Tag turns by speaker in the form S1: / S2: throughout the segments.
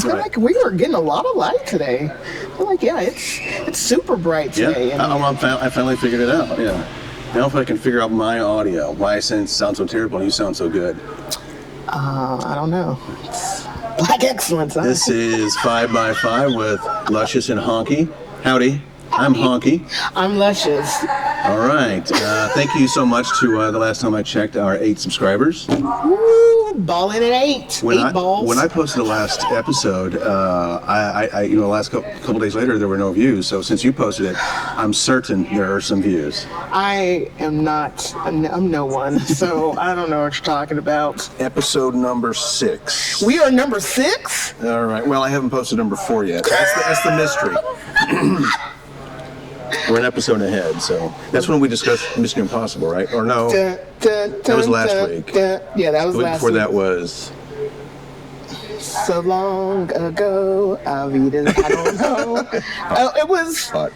S1: I feel like we were getting a lot of light today. I feel like, yeah, it's super bright today.
S2: Yeah, I finally figured it out, yeah. Now if I can figure out my audio, why I sound so terrible and you sound so good.
S1: I don't know. It's black excellence, huh?
S2: This is 5 by 5 with Luscious and Honky. Howdy. I'm Honky.
S1: I'm Luscious.
S2: All right. Thank you so much to the last time I checked, our 8 subscribers.
S1: Woo, balling at 8. Balls.
S2: When I posted the last episode, the last couple days later, there were no views. So since you posted it, I'm certain there are some views.
S1: I am not. I'm no one. So I don't know what you're talking about.
S2: Episode number 6.
S1: We are number 6?
S2: All right. Well, I haven't posted number 4 yet. That's the mystery. We're an episode ahead, so that's when we discussed Mission Impossible, right? Or no? That was last week.
S1: Yeah, that was last week.
S2: Before that was...
S1: So long ago, I don't know. Oh, it was... What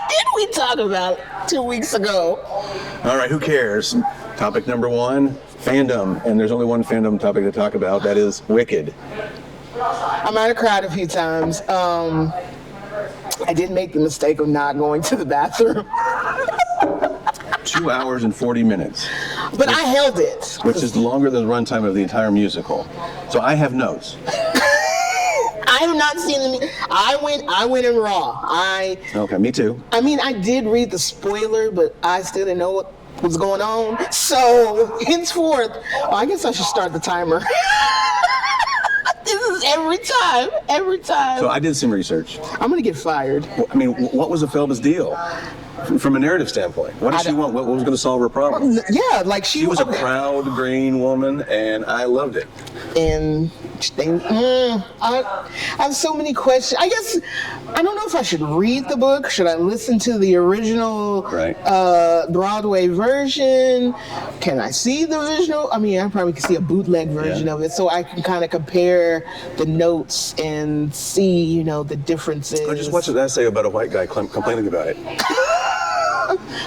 S1: did we talk about 2 weeks ago?
S2: All right, who cares? Topic number 1, fandom. And there's only one fandom topic to talk about. That is Wicked.
S1: I might have cried a few times. I did make the mistake of not going to the bathroom.
S2: 2 hours and 40 minutes.
S1: But I held it.
S2: Which is longer than the runtime of the entire musical. So I have notes.
S1: I have not seen the. I went in raw.
S2: Okay, me too.
S1: I mean, I did read the spoiler, but I still didn't know what was going on. So henceforth, I guess I should start the timer. This is every time.
S2: So I did some research.
S1: I'm gonna get fired.
S2: I mean, what was Ophelba's deal? From a narrative standpoint, what did she want? What was going to solve her problem?
S1: Yeah, like she
S2: was a proud green woman, and I loved it.
S1: And I have so many questions. I guess I don't know if I should read the book. Should I listen to the original Broadway version? Can I see the original? I mean, I probably can see a bootleg version of it, so I can kind of compare the notes and see, the differences.
S2: I just watched an essay about a white guy complaining about it.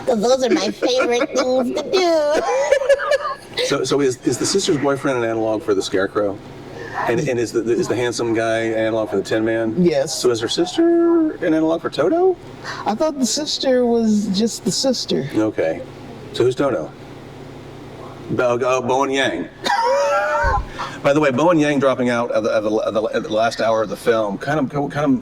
S1: Those are my favorite things to do.
S2: So is the sister's boyfriend an analog for the Scarecrow? And is the handsome guy analog for the Tin Man?
S1: Yes.
S2: So is her sister an analog for Toto?
S1: I thought the sister was just the sister.
S2: Okay. So who's Toto? Bo and Yang. By the way, Bo and Yang dropping out of the last hour of the film kind of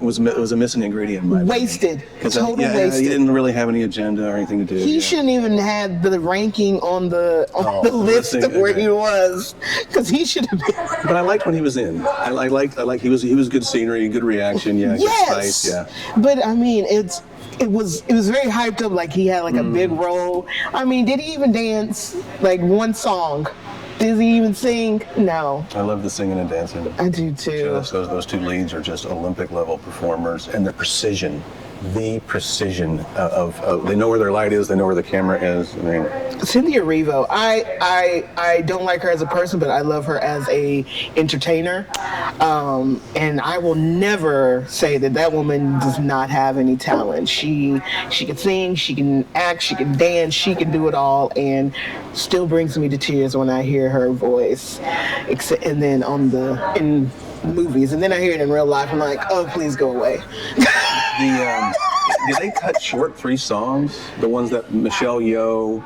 S2: was a missing ingredient.
S1: Wasted. Total wasted.
S2: He didn't really have any agenda or anything to do.
S1: He shouldn't even had the ranking on the list of where he was, because he should have been.
S2: But I liked when he was in. I liked he was good scenery, good reaction, good spice, yeah.
S1: But I mean, it was very hyped up, like he had like a big role. I mean, did he even dance like one song? Does he even sing? No.
S2: I love the singing and dancing.
S1: I do too.
S2: Those 2 leads are just Olympic level performers, and the precision of they know where their light is, they know where the camera is. I mean,
S1: Cynthia Erivo, I don't like her as a person, but I love her as a entertainer, and I will never say that woman does not have any talent. She can sing, she can act, she can dance, she can do it all, and still brings me to tears when I hear her voice. And then in movies, and then I hear it in real life, I'm like, oh, please go away.
S2: Did they cut short 3 songs? The ones that Michelle Yeoh,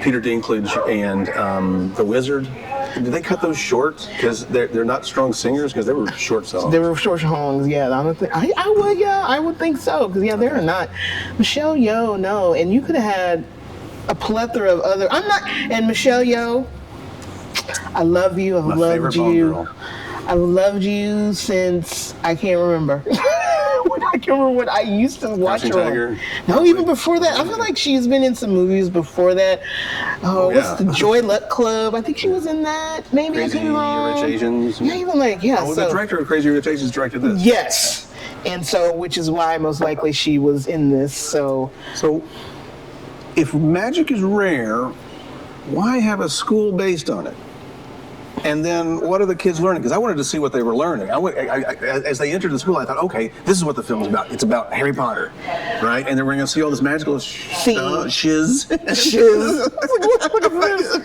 S2: Peter Dinklage, and The Wizard? Did they cut those short? Because they're not strong singers, because they were short songs.
S1: They were short songs, yeah. I don't think I would think so, because they're not. Michelle Yeoh, no, and you could have had a plethora of other. And Michelle Yeoh, I love you. I've loved you. I've loved you since I can't remember. I can't remember what I used to watch her on. No, even before that. I feel like she's been in some movies before that. What's the Joy Luck Club? I think she was in that. Maybe
S2: Crazy Rich Asians.
S1: Yeah, even
S2: the director of Crazy Rich Asians directed this.
S1: Yes. And so, which is why most likely she was in this. So
S2: if magic is rare, why have a school based on it? And then what are the kids learning? Because I wanted to see what they were learning. As they entered the school, I thought, okay, this is what the film is about. It's about Harry Potter, right? And then we're going to see all this magical shiz.
S1: Shiz. Look at this.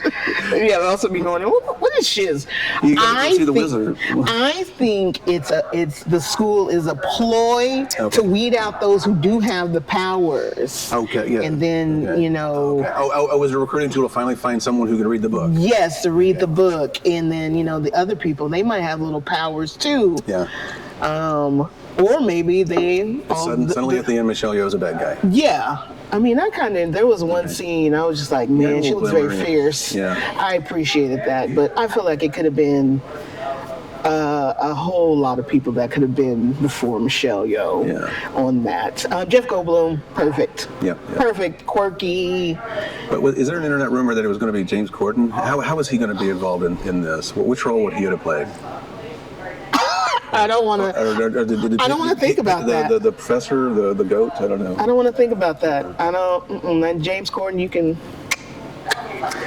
S1: Yeah, I'll also be going, what finishes.
S2: You gotta go see the wizard.
S1: I think it's the school is a ploy to weed out those who do have the powers.
S2: Okay, yeah.
S1: And then,
S2: was it a recruiting tool to finally find someone who can read the book?
S1: Yes, to read the book. And then, the other people, they might have little powers too.
S2: Yeah.
S1: Or maybe they...
S2: Suddenly at the end, Michelle Yeoh's a bad guy.
S1: Yeah. I mean, there was one scene, I was just like, man, she looks very fierce.
S2: Yeah.
S1: I appreciated that, but I feel like it could have been a whole lot of people that could have been before Michelle Yeoh on that. Jeff Goldblum, perfect.
S2: Yeah.
S1: Perfect, quirky.
S2: But is there an internet rumor that it was going to be James Corden? How is he going to be involved in this? Which role would he have played?
S1: I don't want to think about that.
S2: The professor, the goat, I don't know.
S1: I don't want to think about that. And James Corden, you can...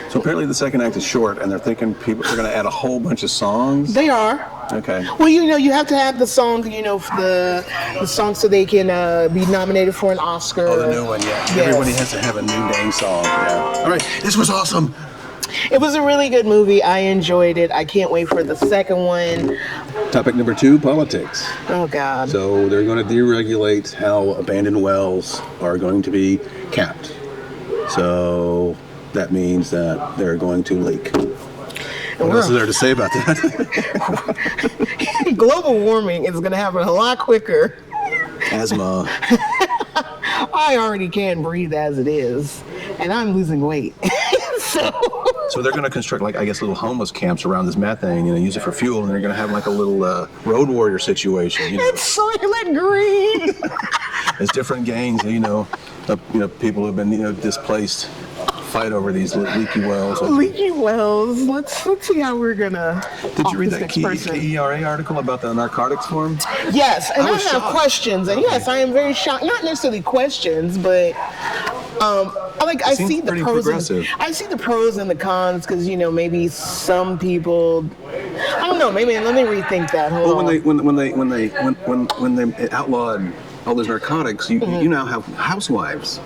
S2: So apparently the second act is short, and they're thinking people are going to add a whole bunch of songs.
S1: They are.
S2: Okay.
S1: Well, you have to have the song, the song so they can be nominated for an Oscar.
S2: Oh, the new one, yeah. Yes. Everybody has to have a new dang song. Yeah. All right, this was awesome.
S1: It was a really good movie. I enjoyed it. I can't wait for the second one.
S2: Topic number 2, politics.
S1: Oh, God.
S2: So they're going to deregulate how abandoned wells are going to be capped. So that means that they're going to leak. What else is there to say about that?
S1: Global warming is going to happen a lot quicker.
S2: Asthma.
S1: I already can't breathe as it is, and I'm losing weight.
S2: So they're going to construct, like, I guess, little homeless camps around this methane, use it for fuel, and they're going to have like a little road warrior situation.
S1: It's Soylent Green.
S2: There's different gangs, people who've been displaced fight over these leaky wells.
S1: Leaky wells. Let's see how we're gonna.
S2: Did you read that KERA article about the narcotics forum?
S1: Yes, and I have questions, and yes, I am very shocked. Not necessarily questions, but I see the pros. I see the pros and the cons because maybe some people. I don't know. Maybe let me rethink that.
S2: When they outlawed all those narcotics, you now have housewives.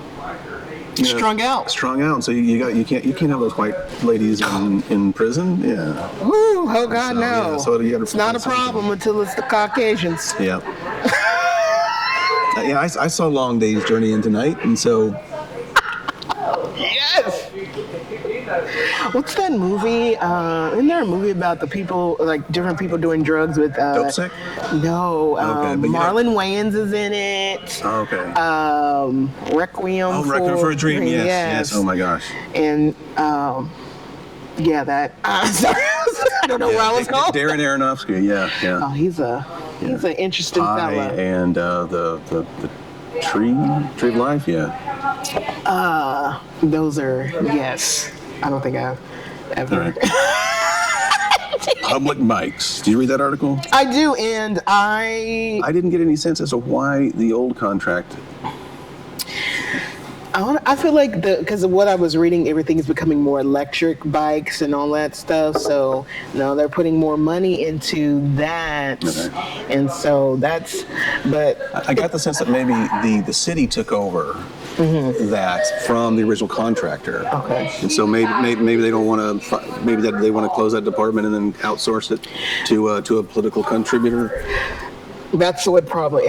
S1: Strung out.
S2: So you can't have those white ladies in prison. Yeah.
S1: Ooh, oh God, no.
S2: Yeah, so
S1: it's not a problem until it's the Caucasians.
S2: Yeah. I saw Long Day's Journey Into Night, and so.
S1: Yes. What's that movie? Isn't there a movie about the people, like different people doing drugs with?
S2: Dope Sick?
S1: No. Marlon Wayans is in it.
S2: Oh, okay.
S1: Requiem
S2: for a Dream. Yes. Oh my gosh.
S1: And that. Sorry, I don't know where I was going.
S2: Darren Aronofsky. Yeah.
S1: Oh, he's an interesting fella.
S2: And the Tree of Life. Yeah.
S1: Those are yes. I don't think I've ever.
S2: Right. Public mics. Do you read that article?
S1: I do, and I
S2: didn't get any sense as to why the old contract.
S1: I feel like because of what I was reading, everything is becoming more electric bikes and all that stuff. So now they're putting more money into that, and so that's. But
S2: I got the sense that maybe the city took over that from the original contractor.
S1: Okay.
S2: And so maybe they don't want to. Maybe that they want to close that department and then outsource it to a political contributor.
S1: That's what probably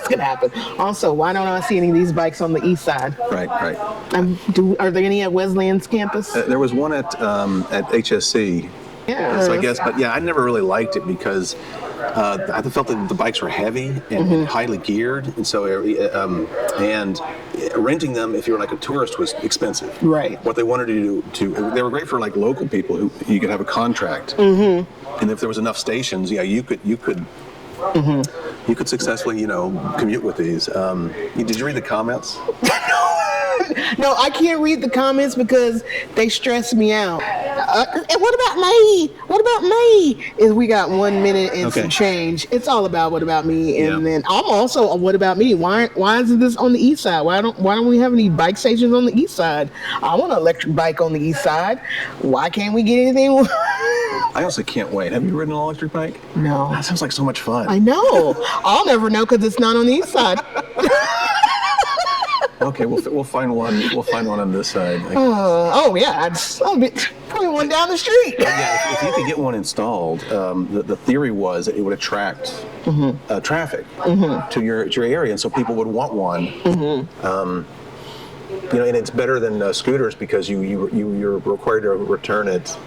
S1: gonna happen. Also, why don't I see any of these bikes on the east side?
S2: Right.
S1: Are there any at Wesleyan's campus?
S2: There was one at HSC.
S1: Yeah.
S2: So I guess, but I never really liked it because I felt that the bikes were heavy and highly geared, and so and renting them if you were like a tourist was expensive.
S1: Right.
S2: What they wanted to do they were great for like local people who you could have a contract, and if there was enough stations, you could. You could successfully, commute with these. Did you read the comments?
S1: No, I can't read the comments because they stress me out. And what about me? What about me? Is we got 1 minute and some change. It's all about what about me, and then I'm also a what about me? Why isn't this on the east side? Why don't we have any bike stations on the east side? I want an electric bike on the east side. Why can't we get anything?
S2: I also can't wait. Have you ridden an electric bike?
S1: No.
S2: That sounds like so much fun.
S1: I know. I'll never know because it's not on the east side.
S2: Well, Okay, we'll find one. We'll find one on this side.
S1: Oh yeah, I'll be putting one down the street.
S2: Yeah, if you could get one installed, the theory was that it would attract traffic to your area, and so people would want one. And it's better than scooters because you're required to return it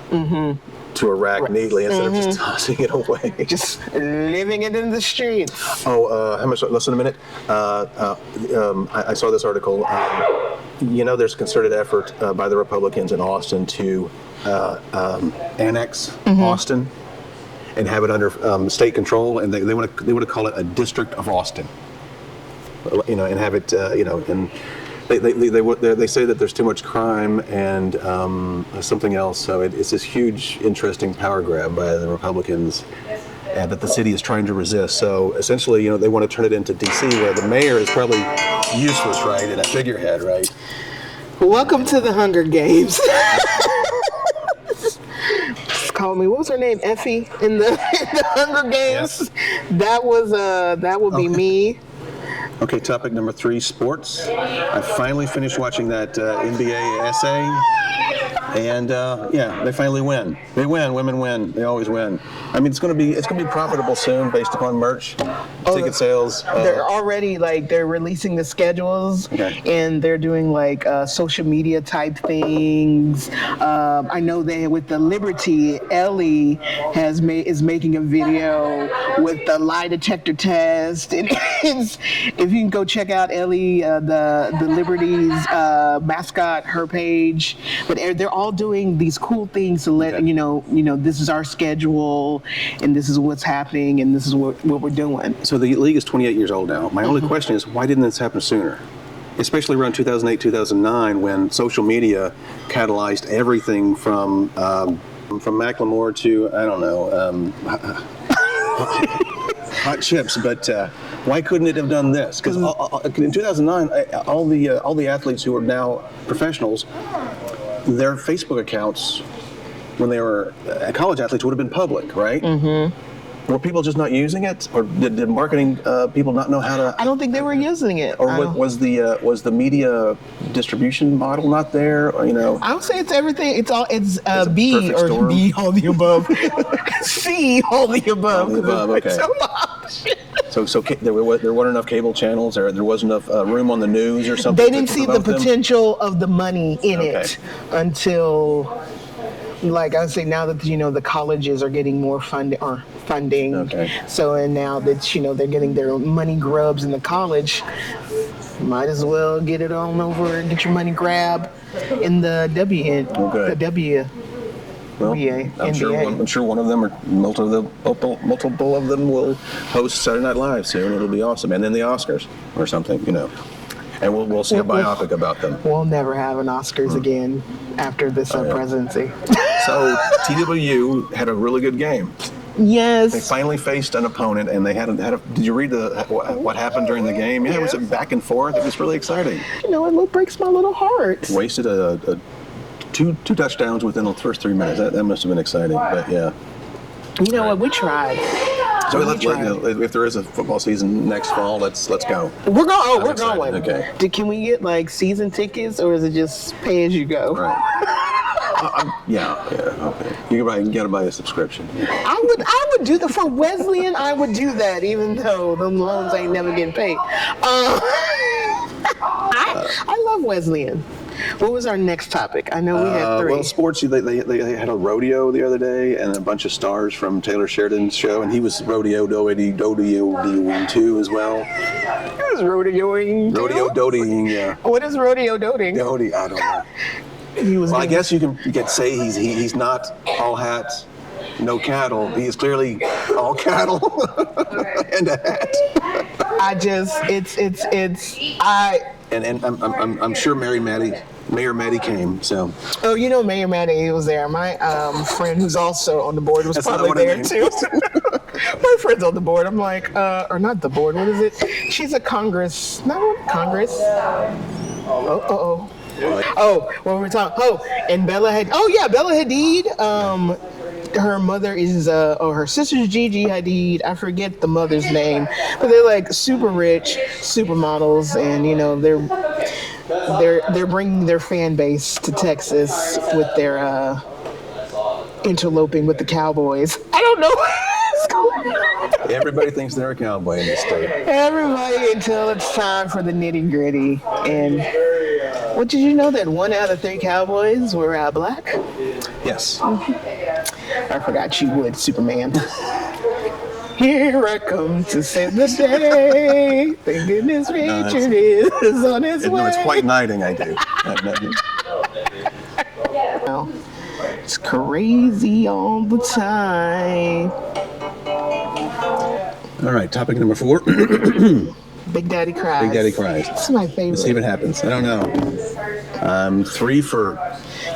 S2: to a rack neatly instead of just tossing it away.
S1: Just living it in the streets.
S2: How much? Less than a minute. I saw this article. There's a concerted effort by the Republicans in Austin to annex Austin and have it under state control, and they want to call it a district of Austin. And have it, and they say that there's too much crime and something else. So it's this huge, interesting power grab by the Republicans that the city is trying to resist. So essentially, they want to turn it into D.C., where the mayor is probably useless, right, and a figurehead, right?
S1: Welcome to the Hunger Games. Call me. What was her name? Effie in the Hunger Games. Yes. That would be me.
S2: Okay, topic number 3, sports. I finally finished watching that NBA essay, and they finally win. They win. Women win. They always win. I mean, it's gonna be profitable soon based upon merch, ticket sales.
S1: They're already they're releasing the schedules, and they're doing social media type things. I know that with the Liberty, Ellie is making a video with the lie detector test, and if you can go check out Ellie, the Liberty's mascot, her page, but they're all doing these cool things to let this is our schedule, and this is what's happening, and this is what we're doing.
S2: So the league is 28 years old now. My only question is, why didn't this happen sooner? Especially around 2008, 2009, when social media catalyzed everything from Macklemore to, I don't know, hot chips. But why couldn't it have done this? Because in 2009, all the athletes who are now professionals, their Facebook accounts, when they were college athletes, would have been public, right? Were people just not using it, or did marketing people not know how to?
S1: I don't think they were using it.
S2: Or was the media distribution model not there? Or,
S1: I would say it's everything. It's B or storm. B all the above, C all the above.
S2: All the above. Okay. So there weren't enough cable channels, or there wasn't enough room on the news, or something.
S1: They didn't see the potential of the money in it until. Like I would say, now that the colleges are getting more funding. So and now that they're getting their money grubs in the college, might as well get it on over and get your money grab in the
S2: I'm sure one of them or multiple of them will host Saturday Night Live soon. It'll be awesome, and then the Oscars or something, And we'll see a biopic about them.
S1: We'll never have an Oscars again after this presidency.
S2: So TWU had a really good game.
S1: Yes.
S2: They finally faced an opponent, and they had a. Did you read what happened during the game? Yeah, yes. It was back and forth. It was really exciting.
S1: It breaks my little heart.
S2: Wasted two touchdowns within the first 3 minutes. That must have been exciting. But yeah.
S1: You know what? We tried.
S2: So if there is a football season next fall, let's go.
S1: We're going. We're going.
S2: Okay.
S1: Can we get season tickets, or is it just pay as you go?
S2: Right. Yeah. Okay. You gotta buy a subscription.
S1: I would do that for Wesleyan. I would do that, even though the loans ain't never getting paid. I love Wesleyan. What was our next topic? I know we had 3.
S2: Well, sports, they had a rodeo the other day, and a bunch of stars from Taylor Sheridan's show, and he was rodeoing too as well.
S1: He was rodeoing too?
S2: Rodeo-doting, yeah.
S1: What is rodeo-doting?
S2: Doty, I don't know. I guess you can say he's not all hats, no cattle. He is clearly all cattle and a hat. And I'm sure Mayor Maddie came. So.
S1: Oh, Mayor Maddie was there. My friend, who's also on the board, was probably there too. My friend's on the board. I'm like, or not the board. What is it? She's a Congress. Congress. Oh, what were we talking? Oh, and Bella Hadid. Her mother is, her sister's Gigi Hadid. I forget the mother's name, but they're super rich, supermodels, and they're bringing their fan base to Texas with their interloping with the Cowboys. I don't know what's going on.
S2: Everybody thinks they're a cowboy in this state.
S1: Everybody until it's time for the nitty gritty. And what did you know that 1 out of 3 Cowboys were black?
S2: Yes.
S1: I forgot you would, Superman. Here I come to save the day. Thank goodness Richard is on his way.
S2: No, it's white knighting I do.
S1: Well, it's crazy all the time.
S2: All right, topic number 4.
S1: Big Daddy Cries.
S2: Big Daddy Cries.
S1: That's my favorite.
S2: Let's see what happens. I don't know. 3 for...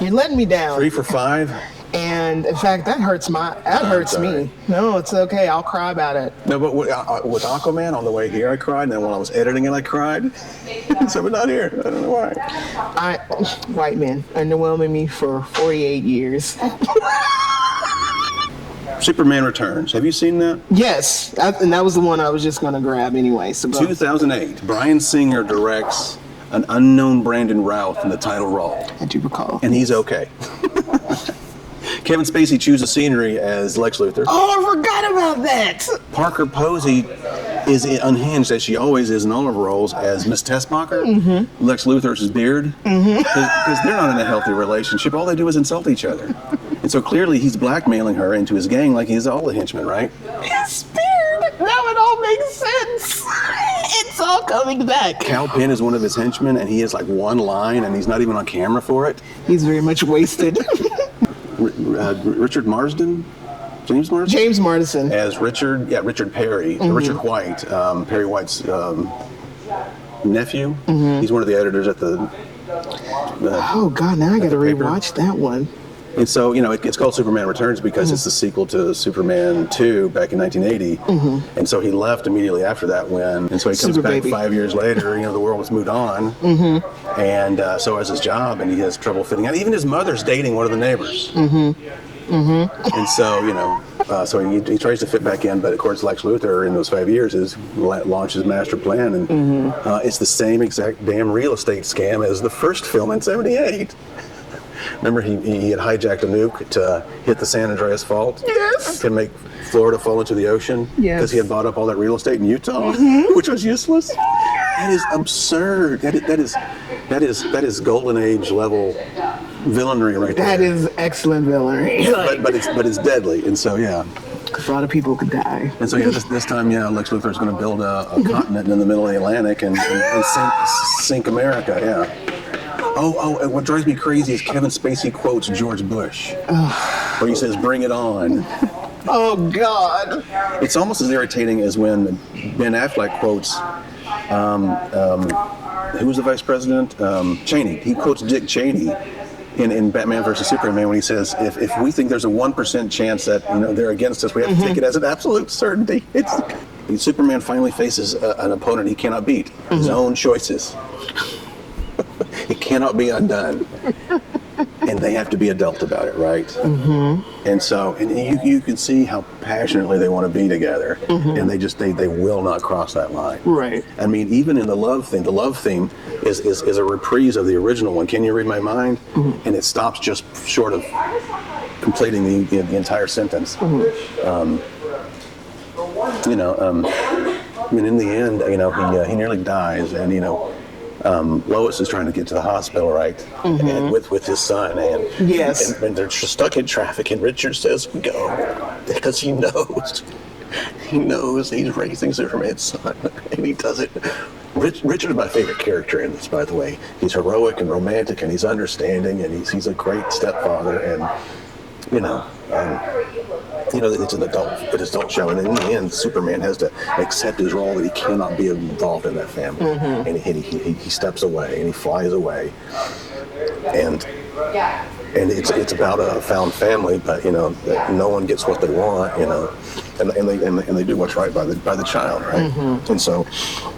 S1: You're letting me down.
S2: 3 for 5.
S1: And in fact, that hurts me. No, it's okay. I'll cry about it.
S2: No, but with Aquaman on the way here, I cried. And then when I was editing it, I cried. So we're not here. I don't know why.
S1: White men underwhelming me for 48 years.
S2: Superman Returns. Have you seen that?
S1: Yes, and that was the one I was just going to grab anyway. So
S2: 2008. Bryan Singer directs an unknown Brandon Routh in the title role.
S1: I do recall.
S2: And he's okay. Kevin Spacey chooses scenery as Lex Luthor.
S1: Oh, I forgot about that.
S2: Parker Posey is unhinged, as she always is in all of her roles, as Miss Tessmacher. Mm-hmm. Lex Luthor's beard. Because they're not in a healthy relationship. All they do is insult each other. And so clearly he's blackmailing her into his gang like he's all the henchmen, right?
S1: His beard. Now it all makes sense. It's all coming back.
S2: Cal Penn is one of his henchmen, and he has like one line, and he's not even on camera for it.
S1: He's very much wasted.
S2: Richard Marsden? James Marsden?
S1: James Marsden.
S2: As Richard Perry, Richard White, Perry White's nephew. He's one of the editors at the
S1: oh, God, now I got to rewatch that one.
S2: And so, it's called Superman Returns because it's the sequel to Superman 2 back in 1980. And so he left immediately after that and so he comes back 5 years later, the world has moved on. And so has his job, and he has trouble fitting out. Even his mother's dating one of the neighbors. And so, so he tries to fit back in, but of course Lex Luthor in those 5 years has launched his master plan, and it's the same exact damn real estate scam as the first film in '78. Remember, he had hijacked a nuke to hit the San Andreas Fault?
S1: Yes.
S2: To make Florida fall into the ocean?
S1: Yes.
S2: Because he had bought up all that real estate in Utah, which was useless? That is absurd. That is golden age level villainry right there.
S1: That is excellent villainy.
S2: But it's deadly, and so, yeah.
S1: A lot of people could die.
S2: And so, this time, Lex Luthor's going to build a continent in the middle of the Atlantic and sink America, yeah. Oh, and what drives me crazy is Kevin Spacey quotes George Bush, where he says, "Bring it on."
S1: Oh, God.
S2: It's almost as irritating as when Ben Affleck quotes, who was the vice president? Cheney. He quotes Dick Cheney in Batman versus Superman when he says, if we think there's a 1% chance that they're against us, we have to take it as an absolute certainty. Superman finally faces an opponent he cannot beat, his own choices. It cannot be undone. And they have to be adult about it, right? And so, you can see how passionately they want to be together, and they will not cross that line.
S1: Right.
S2: I mean, even in the love theme is a reprise of the original one. Can you read my mind? And it stops just short of completing the entire sentence. I mean, in the end, he nearly dies, and Lois is trying to get to the hospital, right? And with his son, and they're stuck in traffic, and Richard says go because he knows he's raising Superman's son, and he does it. Richard is my favorite character in this, by the way. He's heroic and romantic, and he's understanding, and he's a great stepfather, and it's an adult show, and in the end, Superman has to accept his role that he cannot be involved in that family, and he steps away and he flies away, and it's about a found family, but no one gets what they want, and they do what's right by the child, right? And so,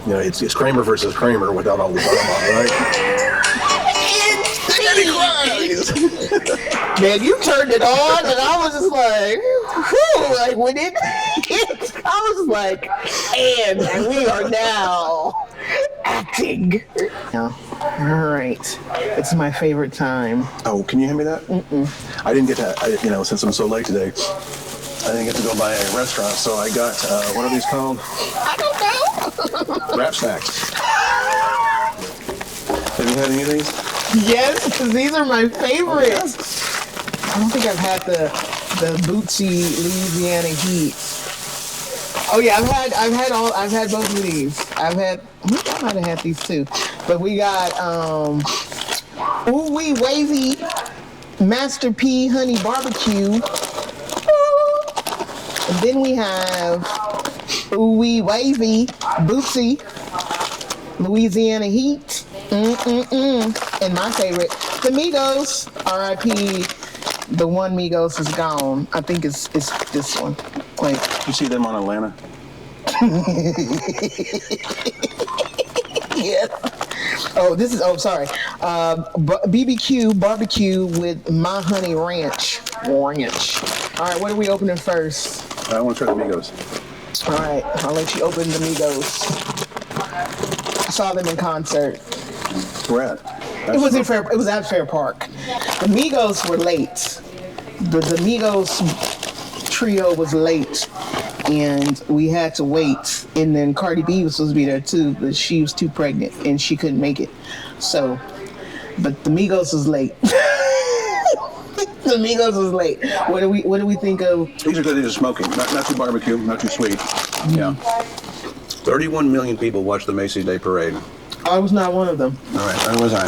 S2: it's Kramer versus Kramer without all the drama, right?
S1: Man, you turned it on, and I was just like, whew, like when I was like, and we are now acting. All right. It's my favorite time.
S2: Oh, can you hand me that? I didn't get that. Since I'm so late today, I didn't get to go by a restaurant, so I got, what are these called?
S1: I don't know.
S2: Wrap snacks. Have you had any of these?
S1: Yes, because these are my favorites. I don't think I've had the Bootsy Louisiana Heat. Oh yeah, I've had both of these. I might have had these too. But we got Ooh Wee Wavy Master P Honey Barbecue. And then we have Ooh Wee Wavy Bootsy Louisiana Heat. And my favorite, the Migos. R.I.P. The one Migos is gone. I think it's this one. Wait.
S2: You see them on Atlanta?
S1: Yeah. Sorry. BBQ barbecue with my honey ranch. All right, what are we opening first?
S2: I want to try the Migos.
S1: All right, I'll let you open the Migos. I saw them in concert.
S2: Where at?
S1: It was at Fair Park. The Migos were late. The Migos trio was late, and we had to wait. And then Cardi B was supposed to be there too, but she was too pregnant and she couldn't make it. So, but the Migos was late. The Migos was late. What do we think of?
S2: These are good. These are smoking. Not too barbecue. Not too sweet. Yeah. 31 million people watched the Macy's Day Parade.
S1: I was not one of them.
S2: All right, where was I?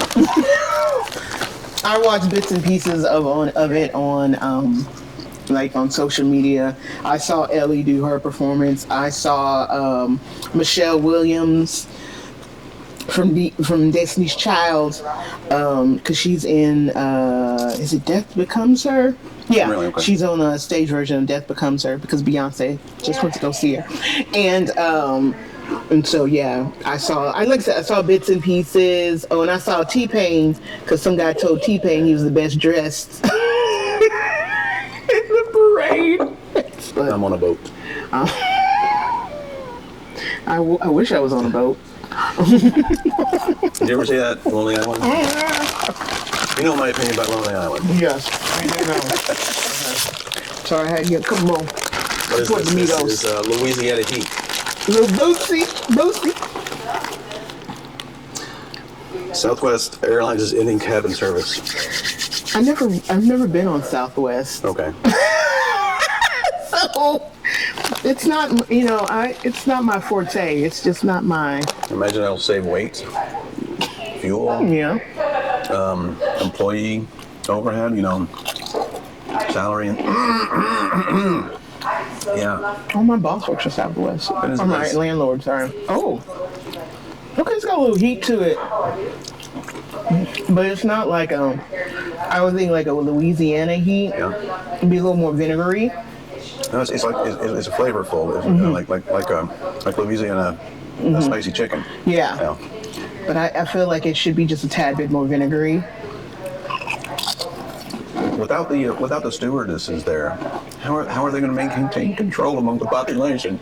S1: I watched bits and pieces of it on on social media. I saw Ellie do her performance. I saw Michelle Williams from Destiny's Child, because she's in is it Death Becomes Her? Yeah,
S2: really? Okay.
S1: She's on a stage version of Death Becomes Her because Beyonce just went to go see her, and so yeah, I saw bits and pieces. Oh, and I saw T-Pain because some guy told T-Pain he was the best dressed in the parade. But,
S2: I'm on a boat.
S1: I wish I was on a boat.
S2: Did you ever see that Lonely Island? You know my opinion about Lonely Island.
S1: Yes, I do know. Sorry, I had to get a couple more.
S2: What is this? This is Louisiana Heat.
S1: Little Bootsy.
S2: Southwest Airlines is ending cabin service.
S1: I've never been on Southwest.
S2: Okay.
S1: So it's not, it's not my forte. It's just not my.
S2: Imagine that'll save weight, fuel,
S1: Yeah.
S2: employee overhead, salary. Yeah.
S1: Oh, my boss works for Southwest.
S2: is
S1: Oh, my
S2: nice.
S1: landlord, sorry. Oh. Okay, it's got a little heat to it. But it's not like I would think like a Louisiana heat.
S2: Yeah.
S1: It'd be a little more vinegary.
S2: No, it's flavorful. It's like Louisiana spicy chicken.
S1: Yeah. But I feel like it should be just a tad bit more vinegary.
S2: Without the stewardesses there, how are they going to maintain control among the population?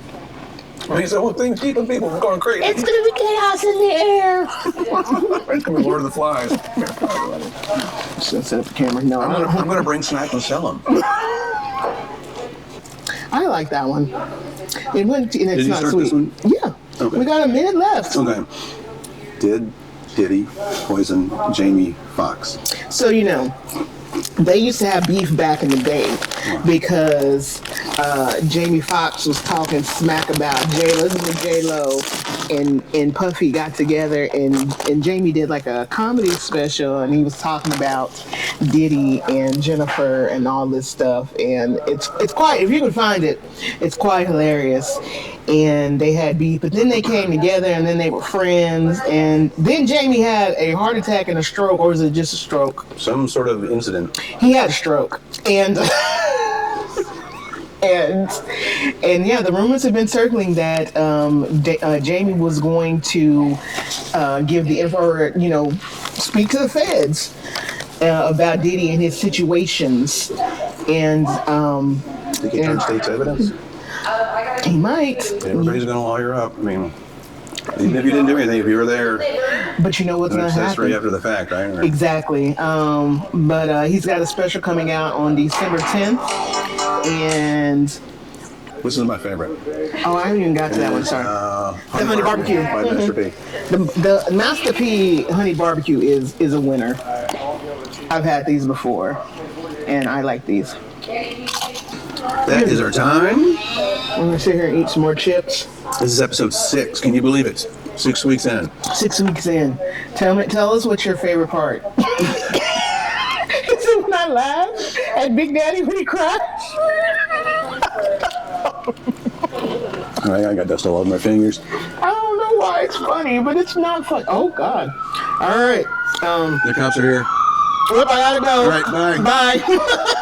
S2: These are things keeping people from going crazy.
S1: It's gonna be chaos in the air.
S2: It's going to be Lord of the Flies.
S1: Set up the camera. No,
S2: I'm going to bring snacks and sell them.
S1: I like that one. It went. And it's
S2: Did you
S1: not
S2: start
S1: sweet.
S2: this one?
S1: Yeah.
S2: Okay.
S1: We got a minute left.
S2: Okay. Did Diddy poison Jamie Foxx?
S1: So they used to have beef back in the day because Jamie Foxx was talking smack about J-Lo, and Puffy got together and Jamie did like a comedy special, and he was talking about Diddy and Jennifer and all this stuff, and it's quite, if you can find it, it's quite hilarious. And they had beef, but then they came together, and then they were friends, and then Jamie had a heart attack and a stroke, or was it just a stroke?
S2: Some sort of incident.
S1: He had a stroke, and and yeah, the rumors have been circling that Jamie was going to give the info, speak to the feds about Diddy and his situations, and
S2: Think he turned state's evidence?
S1: he might.
S2: Everybody's going to lawyer up. I mean, even if you didn't do anything, if you were there,
S1: But you know what's
S2: An
S1: going to
S2: accessory
S1: happen?
S2: after the fact, right? Or-
S1: Exactly. But he's got a special coming out on December 10th. And,
S2: This is my favorite.
S1: oh, I haven't even got to that one, sorry. The honey barbecue.
S2: By Master P.
S1: The Master P honey barbecue is a winner. I've had these before, and I like these.
S2: That is our time.
S1: I'm gonna sit here and eat some more chips.
S2: This is episode 6. Can you believe it? 6 weeks in.
S1: 6 weeks in. Tell us what's your favorite part. Is it when I laugh at Big Daddy when he cries?
S2: I got dust all over my fingers.
S1: I don't know why it's funny, but it's not fun. Oh God! All right.
S2: The cops are here.
S1: Well, I gotta go.
S2: All right, bye.
S1: Bye.